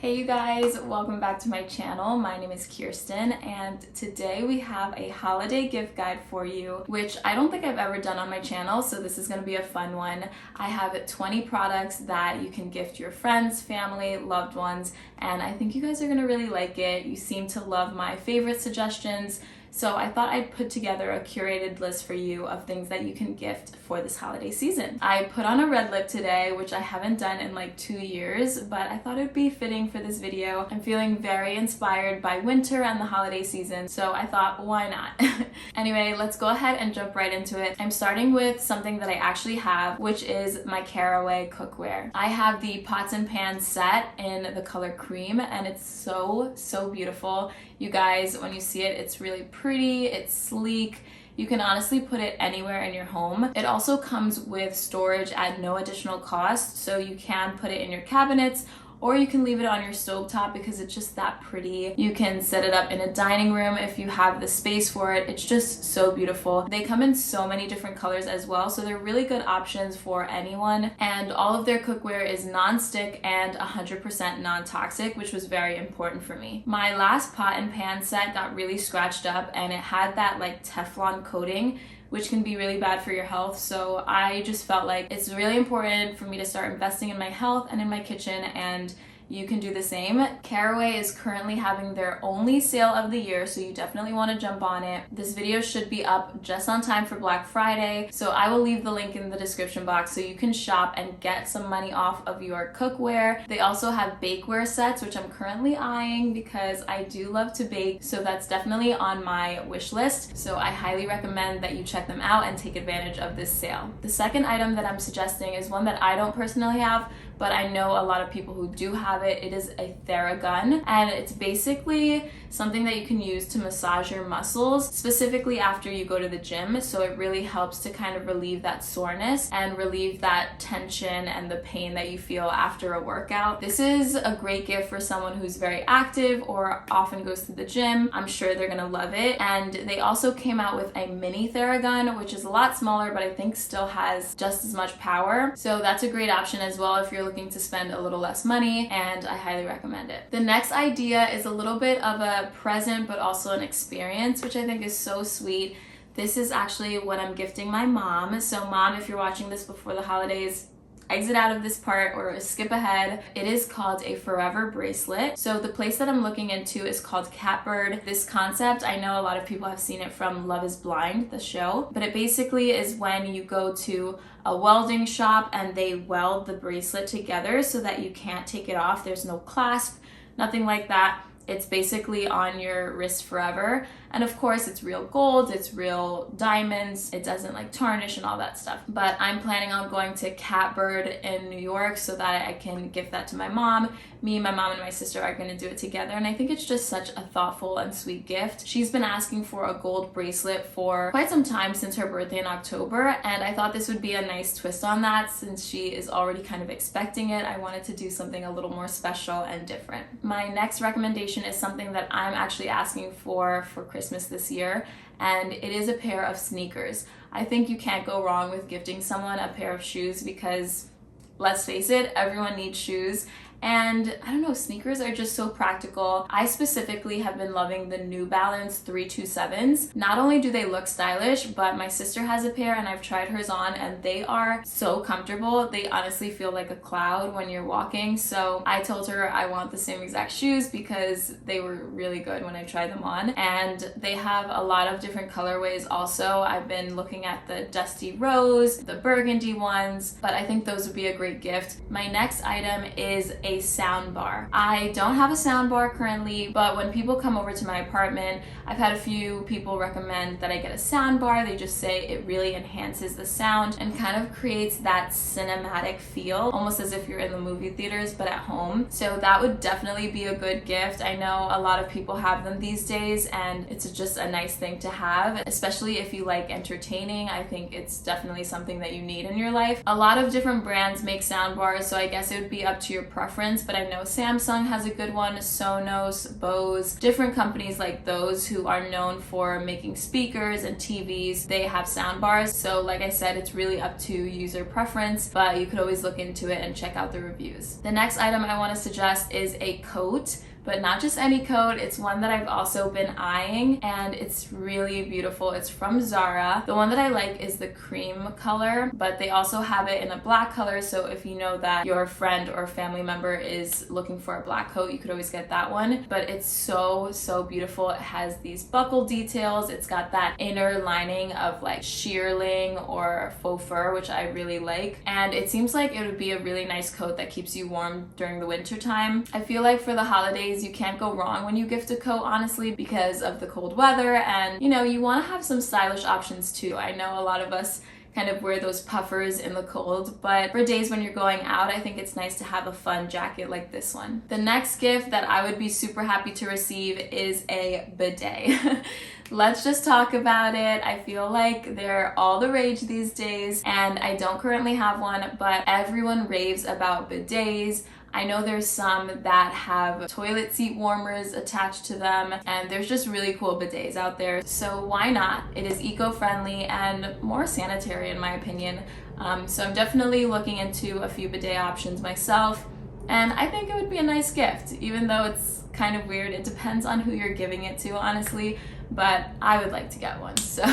Hey you guys, welcome back to my channel. My name is Kirsten and today we have a holiday gift guide for you, which I don't think I've ever done on my channel, so this is going to be a fun one. I have 20 products that you can gift your friends, family, loved ones, and I think you guys are going to really like it. You seem to love my favorite suggestions, so I thought I'd put together a curated list for you of things that you can gift for this holiday season. I put on a red lip today, which I haven't done in like 2 years, but I thought it would be fitting for this video. I'm feeling very inspired by winter and the holiday season, so I thought, why not? Anyway, let's go ahead and jump right into it. I'm starting with something that I actually have, which is my Caraway cookware. I have the pots and pans set in the color cream, and it's so beautiful. You guys, when you see it, it's really pretty, it's sleek. You can honestly put it anywhere in your home. It also comes with storage at no additional cost, so you can put it in your cabinets or you can leave it on your stovetop because it's just that pretty. You can set it up in a dining room if you have the space for it. It's just so beautiful. They come in so many different colors as well, so they're really good options for anyone. And all of their cookware is non-stick and 100% non-toxic, which was very important for me. My last pot and pan set got really scratched up and it had that like Teflon coating, which can be really bad for your health. So I just felt like it's really important for me to start investing in my health and in my kitchen, and you can do the same. Caraway is currently having their only sale of the year, so you definitely want to jump on it. This video should be up just on time for Black Friday, so I will leave the link in the description box so you can shop and get some money off of your cookware. They also have bakeware sets, which I'm currently eyeing because I do love to bake, so that's definitely on my wish list. So I highly recommend that you check them out and take advantage of this sale. The second item that I'm suggesting is one that I don't personally have, but I know a lot of people who do have it. It is a Theragun, and it's basically something that you can use to massage your muscles, specifically after you go to the gym. So it really helps to kind of relieve that soreness and relieve that tension and the pain that you feel after a workout. This is a great gift for someone who's very active or often goes to the gym. I'm sure they're gonna love it. And they also came out with a mini Theragun, which is a lot smaller, but I think still has just as much power. So that's a great option as well if you're looking to spend a little less money, and I highly recommend it. The next idea is a little bit of a present but also an experience, which I think is so sweet. This is actually what I'm gifting my mom. So mom, if you're watching this before the holidays, exit out of this part or skip ahead. It is called a forever bracelet. So the place that I'm looking into is called Catbird. This concept, I know a lot of people have seen it from Love is Blind, the show, but it basically is when you go to a welding shop and they weld the bracelet together so that you can't take it off. There's no clasp, nothing like that. It's basically on your wrist forever. And of course, it's real gold, it's real diamonds, it doesn't like tarnish and all that stuff. But I'm planning on going to Catbird in New York so that I can gift that to my mom. Me, my mom, and my sister are gonna do it together. And I think it's just such a thoughtful and sweet gift. She's been asking for a gold bracelet for quite some time since her birthday in October. And I thought this would be a nice twist on that since she is already kind of expecting it. I wanted to do something a little more special and different. My next recommendation is something that I'm actually asking for Christmas this year, and it is a pair of sneakers. I think you can't go wrong with gifting someone a pair of shoes because, let's face it, everyone needs shoes. And I don't know, sneakers are just so practical. I specifically have been loving the New Balance 327s. Not only do they look stylish, but my sister has a pair and I've tried hers on and they are so comfortable. They honestly feel like a cloud when you're walking. So I told her I want the same exact shoes because they were really good when I tried them on. And they have a lot of different colorways also. I've been looking at the Dusty Rose, the burgundy ones, but I think those would be a great gift. My next item is a sound bar. I don't have a sound bar currently, but when people come over to my apartment, I've had a few people recommend that I get a sound bar. They just say it really enhances the sound and kind of creates that cinematic feel, almost as if you're in the movie theaters but at home. So that would definitely be a good gift. I know a lot of people have them these days and it's just a nice thing to have, especially if you like entertaining. I think it's definitely something that you need in your life. A lot of different brands make sound bars, so I guess it would be up to your preference preference, but I know Samsung has a good one, Sonos, Bose, different companies like those who are known for making speakers and TVs. They have sound bars. So like I said, it's really up to user preference, but you could always look into it and check out the reviews. The next item I want to suggest is a coat, but not just any coat. It's one that I've also been eyeing, and it's really beautiful. It's from Zara. The one that I like is the cream color, but they also have it in a black color, so if you know that your friend or family member is looking for a black coat, you could always get that one. But it's so beautiful. It has these buckle details. It's got that inner lining of like shearling or faux fur, which I really like, and it seems like it would be a really nice coat that keeps you warm during the winter time. I feel like for the holidays, you can't go wrong when you gift a coat, honestly, because of the cold weather, and you know, you want to have some stylish options too. I know a lot of us kind of wear those puffers in the cold, but for days when you're going out, I think it's nice to have a fun jacket like this one. The next gift that I would be super happy to receive is a bidet. Let's just talk about it. I feel like they're all the rage these days, and I don't currently have one, but everyone raves about bidets. I know there's some that have toilet seat warmers attached to them, and there's just really cool bidets out there. So why not? It is eco-friendly and more sanitary in my opinion. So I'm definitely looking into a few bidet options myself, and I think it would be a nice gift, even though it's kind of weird. It depends on who you're giving it to, honestly, but I would like to get one, so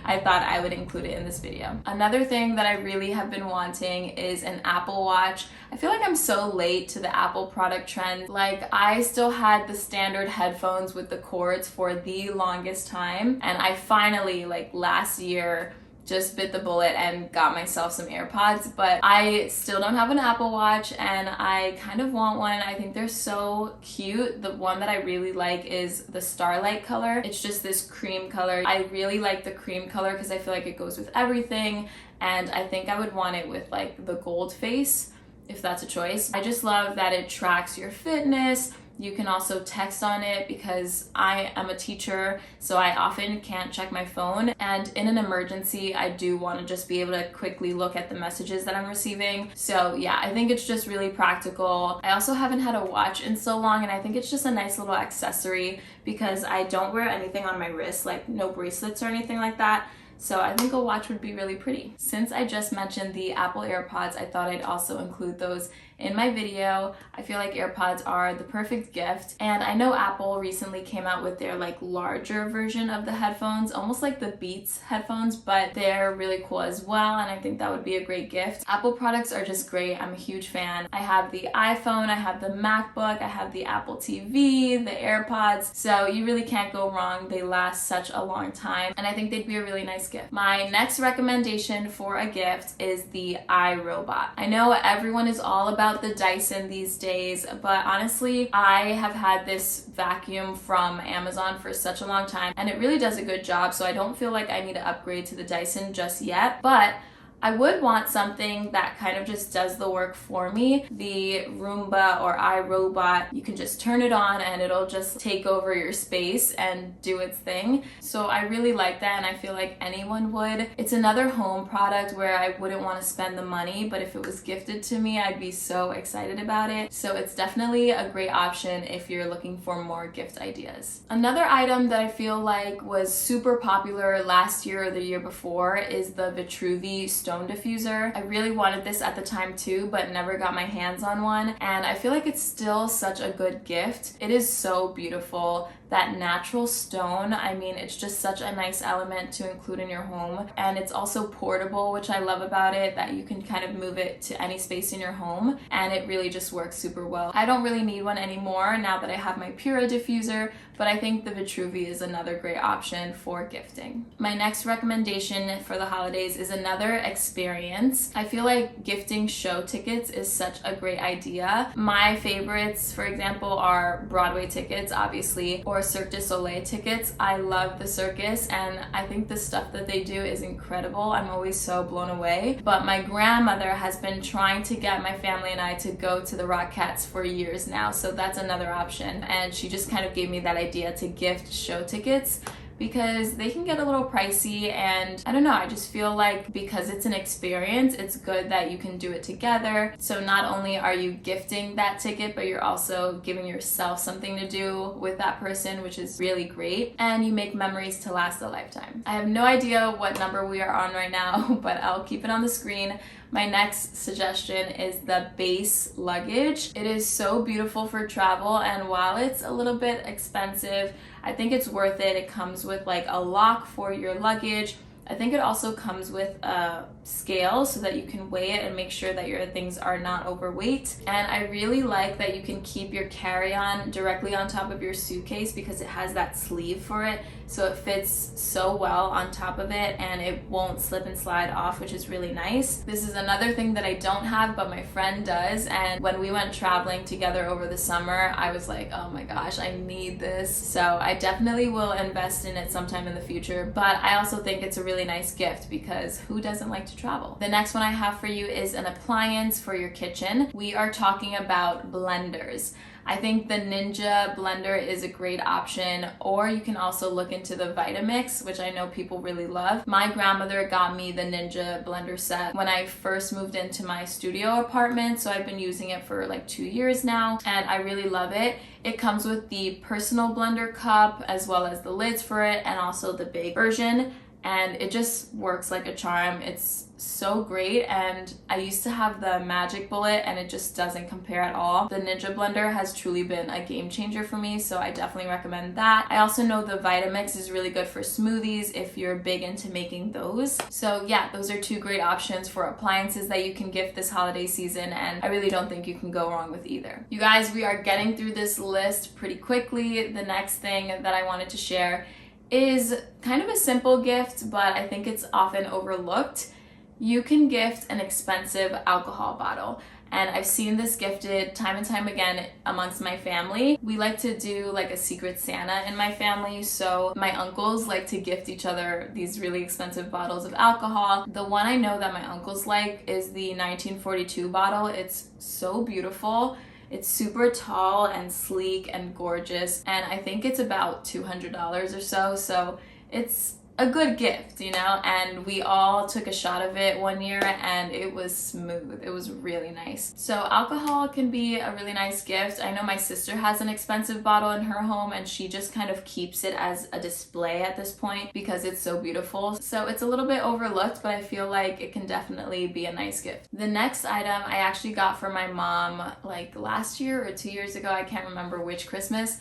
I thought I would include it in this video. Another thing that I really have been wanting is an Apple Watch. I feel like I'm so late to the Apple product trend. Like, I still had the standard headphones with the cords for the longest time, and I finally, like last year, just bit the bullet and got myself some AirPods, but I still don't have an Apple Watch and I kind of want one. I think they're so cute. The one that I really like is the Starlight color. It's just this cream color. I really like the cream color because I feel like it goes with everything, and I think I would want it with like the gold face, if that's a choice. I just love that it tracks your fitness. You can also text on it because I am a teacher, so I often can't check my phone. And in an emergency, I do want to just be able to quickly look at the messages that I'm receiving. So yeah, I think it's just really practical. I also haven't had a watch in so long, and I think it's just a nice little accessory because I don't wear anything on my wrist, like no bracelets or anything like that. So I think a watch would be really pretty. Since I just mentioned the Apple AirPods, I thought I'd also include those in my video. I feel like AirPods are the perfect gift, and I know Apple recently came out with their like larger version of the headphones, almost like the Beats headphones, but they're really cool as well, and I think that would be a great gift. Apple products are just great. I'm a huge fan. I have the iPhone, I have the MacBook, I have the Apple TV, the AirPods, so you really can't go wrong. They last such a long time, and I think they'd be a really nice gift. My next recommendation for a gift is the iRobot. I know everyone is all about the Dyson these days, but honestly, I have had this vacuum from Amazon for such a long time, and it really does a good job, so I don't feel like I need to upgrade to the Dyson just yet, but I would want something that kind of just does the work for me. The Roomba or iRobot, you can just turn it on and it'll just take over your space and do its thing. So I really like that, and I feel like anyone would. It's another home product where I wouldn't want to spend the money, but if it was gifted to me, I'd be so excited about it. So it's definitely a great option if you're looking for more gift ideas. Another item that I feel like was super popular last year or the year before is the Vitruvi stone diffuser. I really wanted this at the time too, but never got my hands on one, and I feel like it's still such a good gift. It is so beautiful. That natural stone, I mean, it's just such a nice element to include in your home, and it's also portable, which I love about it, that you can kind of move it to any space in your home, and it really just works super well. I don't really need one anymore now that I have my Pura diffuser, but I think the Vitruvi is another great option for gifting. My next recommendation for the holidays is another experience. I feel like gifting show tickets is such a great idea. My favorites, for example, are Broadway tickets, obviously, or Cirque du Soleil tickets. I love the circus, and I think the stuff that they do is incredible. I'm always so blown away. But my grandmother has been trying to get my family and I to go to the Rockettes for years now, so that's another option. And she just kind of gave me that idea to gift show tickets, because they can get a little pricey, and I don't know, I just feel like because it's an experience, it's good that you can do it together. So not only are you gifting that ticket, but you're also giving yourself something to do with that person, which is really great, and you make memories to last a lifetime. I have no idea what number we are on right now, but I'll keep it on the screen. My next suggestion is the Beis luggage. It is so beautiful for travel, and while it's a little bit expensive, I think it's worth it. It comes with like a lock for your luggage. I think it also comes with a scale so that you can weigh it and make sure that your things are not overweight. And I really like that you can keep your carry-on directly on top of your suitcase because it has that sleeve for it. So it fits so well on top of it and it won't slip and slide off, which is really nice. This is another thing that I don't have, but my friend does. And when we went traveling together over the summer, I was like, oh my gosh, I need this. So I definitely will invest in it sometime in the future. But I also think it's a really nice gift because who doesn't like to travel? The next one I have for you is an appliance for your kitchen. We are talking about blenders. I think the Ninja blender is a great option, or you can also look into the Vitamix, which I know people really love. My grandmother got me the Ninja blender set when I first moved into my studio apartment, so I've been using it for like 2 years now, and I really love it. It comes with the personal blender cup as well as the lids for it, and also the big version. And it just works like a charm. It's so great, and I used to have the Magic Bullet and it just doesn't compare at all. The Ninja blender has truly been a game changer for me, so I definitely recommend that. I also know the Vitamix is really good for smoothies if you're big into making those. So yeah, those are 2 great options for appliances that you can gift this holiday season, and I really don't think you can go wrong with either. You guys, we are getting through this list pretty quickly. The next thing that I wanted to share is kind of a simple gift, but I think it's often overlooked. You can gift an expensive alcohol bottle, and I've seen this gifted time and time again amongst my family. We like to do like a secret Santa in my family, so my uncles like to gift each other these really expensive bottles of alcohol. The one I know that my uncles like is the 1942 bottle. It's so beautiful. It's super tall and sleek and gorgeous, and I think it's about $200 or so, so it's a good gift, you know? And we all took a shot of it one year and it was smooth. It was really nice. So alcohol can be a really nice gift. I know my sister has an expensive bottle in her home and she just kind of keeps it as a display at this point because it's so beautiful. So it's a little bit overlooked, but I feel like it can definitely be a nice gift. The next item I actually got for my mom like last year or 2 years ago. I can't remember which Christmas,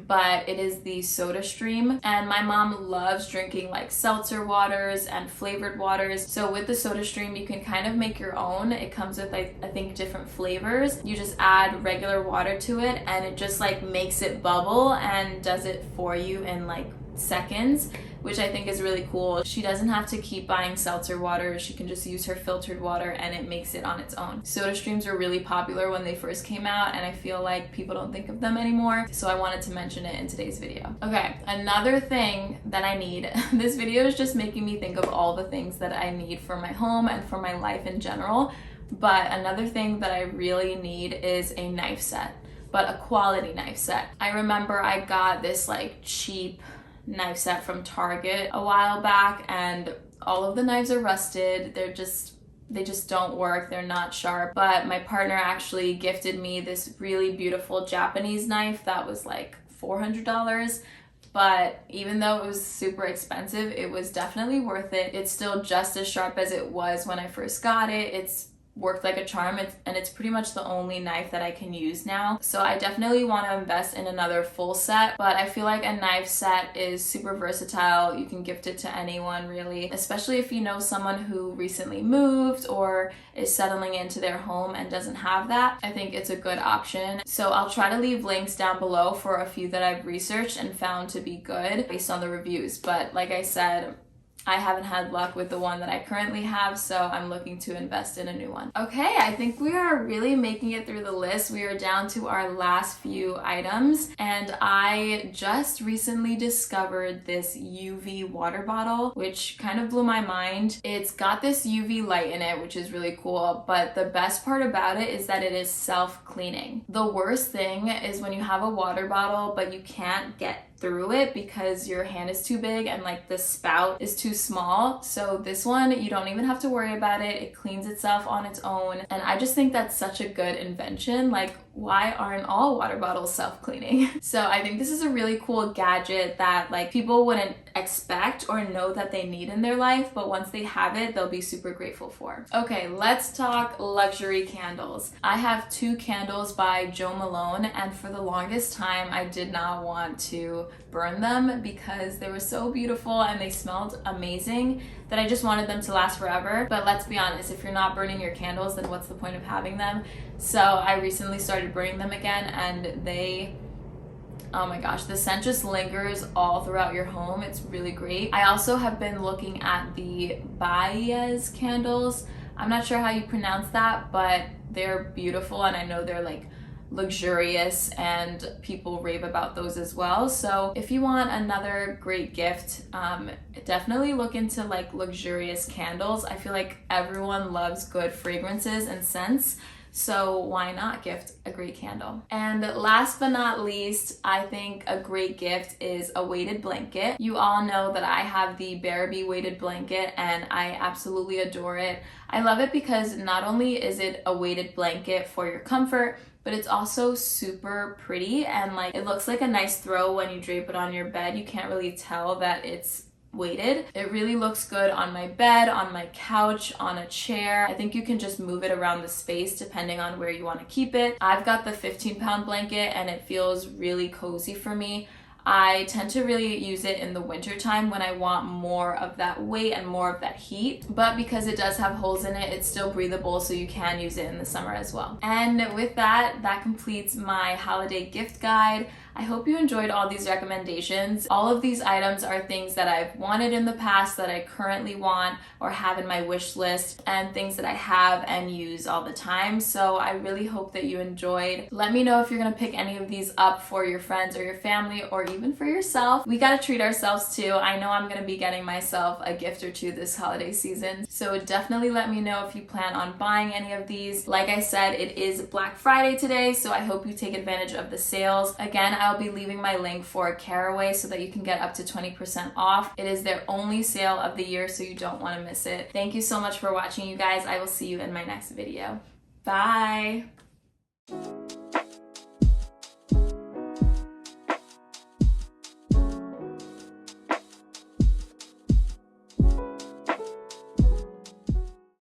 but it is the Sodastream, and my mom loves drinking like seltzer waters and flavored waters. So with the Sodastream you can kind of make your own. It comes with like I think different flavors. You just add regular water to it and it just like makes it bubble and does it for you in like seconds, which I think is really cool. She doesn't have to keep buying seltzer water. She can just use her filtered water and it makes it on its own. Sodastreams were really popular when they first came out, and I feel like people don't think of them anymore, so I wanted to mention it in today's video. Okay, another thing that I need. This video is just making me think of all the things that I need for my home and for my life in general, but another thing that I really need is a knife set, but a quality knife set. I remember I got this like cheap knife set from Target a while back, and all of the knives are rusted. They just don't work. They're not sharp. But my partner actually gifted me this really beautiful Japanese knife that was like $400. But even though it was super expensive, it was definitely worth it. It's still just as sharp as it was when I first got it. It's worked like a charm, and it's pretty much the only knife that I can use now. So I definitely want to invest in another full set, but I feel like a knife set is super versatile. You can gift it to anyone really, especially if you know someone who recently moved or is settling into their home and doesn't have that. I think it's a good option. So I'll try to leave links down below for a few that I've researched and found to be good based on the reviews, but like I said, I haven't had luck with the one that I currently have, so I'm looking to invest in a new one. Okay, I think we are really making it through the list. We are down to our last few items, and I just recently discovered this UV water bottle, which kind of blew my mind. It's got this UV light in it, which is really cool, but the best part about it is that it is self-cleaning. The worst thing is when you have a water bottle, but you can't get through it because your hand is too big and like the spout is too small. So this one, you don't even have to worry about it. It cleans itself on its own. And I just think that's such a good invention. Like, why aren't all water bottles self-cleaning? So I think this is a really cool gadget that like people wouldn't expect or know that they need in their life, but once they have it, they'll be super grateful for. Okay, let's talk luxury candles. I have 2 candles by Malone, and for the longest time I did not want to burn them because they were so beautiful and they smelled amazing that I just wanted them to last forever. But let's be honest, if you're not burning your candles, then what's the point of having them? So I recently started burning them again, and they, oh my gosh, the scent just lingers all throughout your home. It's really great. I also have been looking at the baies candles. I'm not sure how you pronounce that, but they're beautiful, and I know they're like luxurious and people rave about those as well. So if you want another great gift, definitely look into like luxurious candles. I feel like everyone loves good fragrances and scents, so why not gift a great candle? And last but not least, I think a great gift is a weighted blanket. You all know that I have the Bearby weighted blanket and I absolutely adore it. I love it because not only is it a weighted blanket for your comfort, but it's also super pretty, and like it looks like a nice throw when you drape it on your bed. You can't really tell that it's weighted. It really looks good on my bed, on my couch, on a chair. I think you can just move it around the space depending on where you want to keep it. I've got the 15-pound blanket and it feels really cozy for me. I tend to really use it in the winter time when I want more of that weight and more of that heat, but because it does have holes in it, it's still breathable, so you can use it in the summer as well. And with that, that completes my holiday gift guide. I hope you enjoyed all these recommendations. All of these items are things that I've wanted in the past, that I currently want or have in my wish list, and things that I have and use all the time. So I really hope that you enjoyed. Let me know if you're gonna pick any of these up for your friends or your family, or even for yourself. We gotta treat ourselves too. I know I'm gonna be getting myself a gift or two this holiday season, so definitely let me know if you plan on buying any of these. Like I said, it is Black Friday today, so I hope you take advantage of the sales. Again, I'll be leaving my link for Caraway so that you can get up to 20% off. It is their only sale of the year, so you don't want to miss it. Thank you so much for watching, you guys. I will see you in my next video. Bye!